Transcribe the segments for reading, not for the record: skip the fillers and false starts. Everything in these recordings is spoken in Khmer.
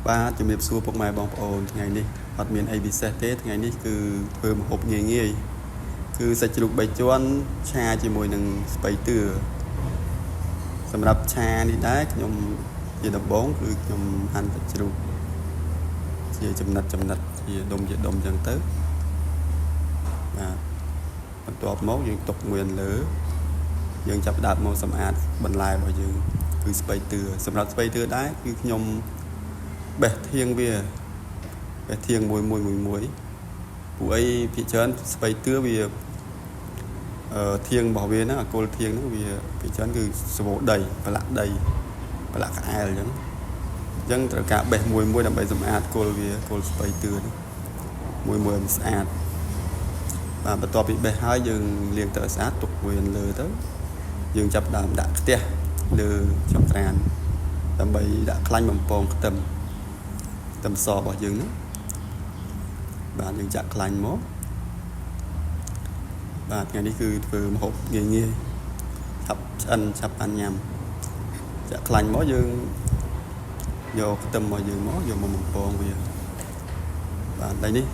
បាទជំរាបសួរពុកម៉ែបងប្អូនថ្ងៃនេះអត់មានអីពិសេសទេថ្ងៃនេះគឺធ្វើម្ហូបងាយគឺសាច់ជ្រូក3ជាន់ឆាជាមួយនឹងស្ពៃតឿសម្រាប់ឆានេះដែរខ្ញុំជាដំបូងគឺខ្ញុំហាន់សាច់ជ្រូកជាចំណិតជាដុំអញ្ចឹងទៅបាទបន្ទាប់មកយើងទុកមួយអន្លើយើងចាប់ផ្ដើមមកសម្អាតបន្លែរបស់យើងគឺស្ពៃតឿសម្រាប់ស្ពៃតឿដែរគឺខ្ញុំបេះធៀងវាបេះធៀងមួយពួកអីភាគច្រើនស្ពៃតឿវាធៀងរបស់វាហ្នឹងអាគល់ធៀងហ្នឹងវាភាគច្រើនគឺស្វោដីប្រឡាក់ក្អែលអញ្ចឹងត្រូវការបេះមួយដើម្បីសម្អាតគល់វាគល់ស្ពៃតឿហ្នឹងមួយឲ្យស្អាតបាទបន្ទាប់ពីបេះហើយយើងលាងទឹកឲ្យស្អាតទុកមួយលើទៅយើងចាប់ដើមដាក់ខ្ទះលើចង្ក្រានដើម្បីដាក់ខ្លាញ់បំពងខ្ទឹមសរបស់យើងហ្នឹងបាទយើងចាក់ខ្លាញ់មកបាទថ្ងៃនេះគឺធ្វើម្ហូបងាយឆាប់ឆ្អិនឆាប់បានញ៉ាំចាក់ខ្លាញ់មកយើងយកខ្ទឹមមកយើងមកយកមកបំពងវាបាទតែនេះ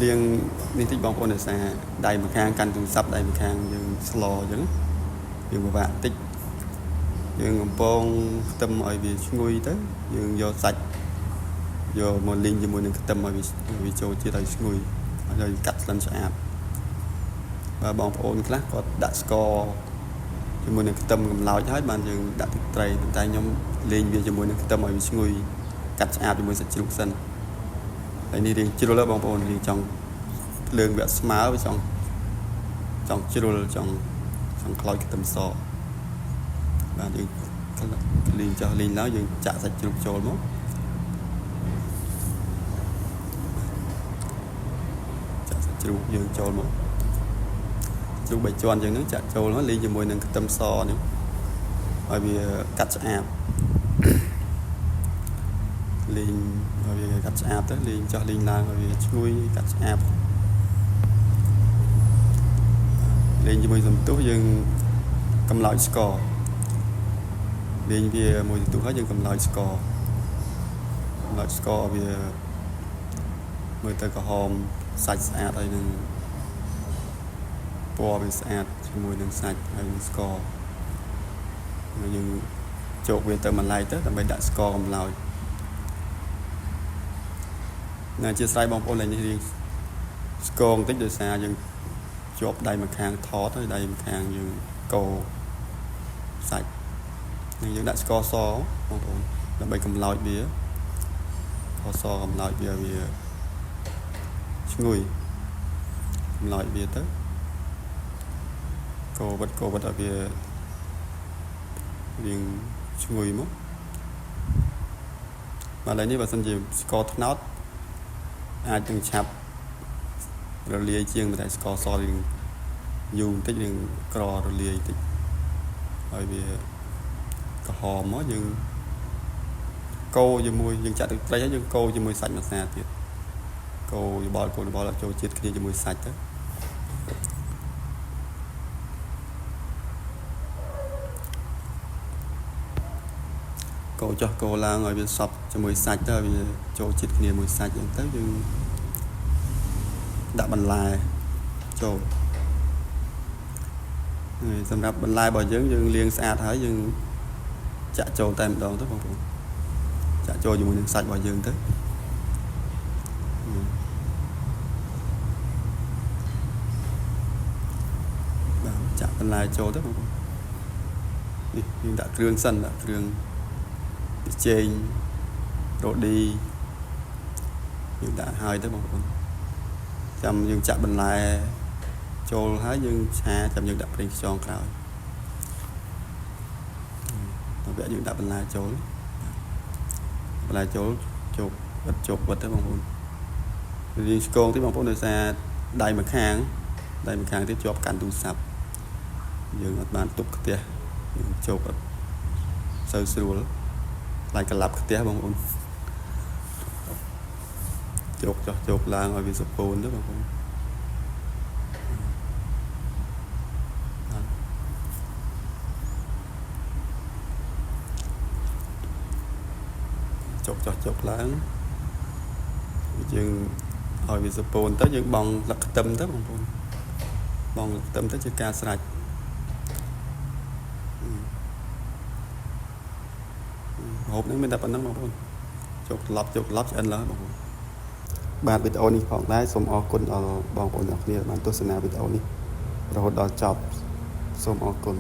រៀងនេះតិចបងប្អូនដោយសារដៃម្ខាងកាន់ទូរស័ព្ទដៃម្ខាងយើងស្លអញ្ចឹងយើងពិបាកតិចយើងបំពងខ្ទឹមឲ្យវាឈ្ងុយទៅយើងយកសាច់យកមកលីងជាមួយនឹងខ្ទឹមឲ្យវាចូលជាតិឲ្យឈ្ងុយហើយកាត់ស្លិនឆ្អាបបាទបងប្អូនខ្លះគាត់ដាក់ស្ករជាមួយនឹងខ្ទឹមកំឡោចហើយបានយើងដាក់ទឹកត្រីប៉ុន្តែខ្ញុំលេងវាជាមួយនឹងខ្ទឹមឲ្យវាឈ្ងុយកាត់ឆ្អាបជាមួយសាច់ជ្រូកសិនហើយនេះរៀងជ្រុលបងប្អូនរៀងចង់ភ្លើងវាអត់ស្មើវាចង់ជ្រុលចង់ខ្លោចខ្ទឹមសបាទយើងលីងឡើងយើងចាក់សាច់ជ្រូកចូលមកចាក់សាច់ជ្រូកយើងចូលមកជ្រូក3ជាន់យ៉ាងហ្នឹងចាក់ចូលមកលីងជាមួយនឹងខ្ទឹមសនេះឲ្យវាកាត់ឆ្អាបលីងឲ្យវាកាត់ឆ្អាបទៅលីងឡើងឲ្យវាឈ្ងុយកាត់ឆ្អាបលីងជាមួយសន្ទុះយើងកំឡោចស្ករលេងវាមួយសន្ទុះហើយយើងកំឡោចស្ករវាមើលទៅក្រហមសាច់ស្អាតហើយនឹងពណ៌វាស្អាតជាមួយនឹងសាច់ហើយនឹងស្ករយើងជោគវាទៅមួយឡែកទៅដើម្បីដាក់ស្ករកំឡោចណាអធិស្ឋានបងប្អូននេះរៀងស្គងបន្តិចដោយសារយើងជាប់ដៃម្ខាងថតហើយដៃម្ខាងយើងកូរសាច់នឹងយើងដាក់ស្ករសបងប្អូនដើម្បីកំឡោចវាស្ករសកំឡោចវាឈ្ងុយកំឡោចវាទៅកូរវិតឲ្យវារៀងឈ្ងុយមកបាទឥឡូវនេះបើសិនជាស្ករត្នោតអាចនឹងឆាប់រលាយជាងតែស្ករសរៀងយូរបន្តិចរៀងក្ររលាយបន្តិចហើយវាក្រហមមកយើងកូរជាមួយយើងចាក់ទឹកត្រីហើយយើងកូរជាមួយសាច់ម្សៅទៀតកូរយោបល់ឲ្យចូលជាតិគ្នាជាមួយសាច់ទៅកូរឡើងឲ្យវាសព្វជាមួយសាច់ទៅឲ្យវាចូលជាតិគ្នាមួយសាច់អញ្ចឹងទៅយើងដាក់បន្លែចូលសម្រាប់បន្លែរបស់យើងលាងស្អាតហើយយើងចាក់ចូលតែម្ដងទៅបងប្អូនចាក់ចូលជាមួយនឹងសាច់របស់យើងទៅបាទចាក់បន្លែចូលទៅបងប្អូននេះយើងដាក់គ្រឿងសិនដាក់គ្រឿងចេងរ៉ូឌីយើងដាក់ហើយទៅបងប្អូនចាំយើងចាក់បន្លែចូលហើយយើងឆាចាំយើងដាក់ប្រេងខ្យងក្រោយដល់យើងដាក់បន្លែចូលវិតទៅបងប្អូនយើងស្គងទីបងប្អូនដោយសារដៃម្ខាងទៀតជាប់កាន់ទូរស័ព្ទយើងអត់បានទប់ខ្ទះយើងជោគអត់សូវស្រួលខ្លាចកលាប់ខ្ទះបងប្អូនជោគឡើងឲ្យវាសពូនទៅបងប្អូន ចុកឡើងយើងឲ្យវាសពូនទៅយើងបងលឹកខ្ទឹមទៅបងប្អូនបងលឹកខ្ទឹមទៅជាការស្រេចហូបហ្នឹងមានតែប៉ុណ្្នឹងបងប្អូនចុកឡប់ឆ្អិនឡើយបងប្អូនបាទវីដេអូនេះផងដែរសូមអរគុណដល់បងប្អូនទាំងគ្នាបានទស្សនាវីដេអូនេះរហូតដល់ចប់សូមអរគុណ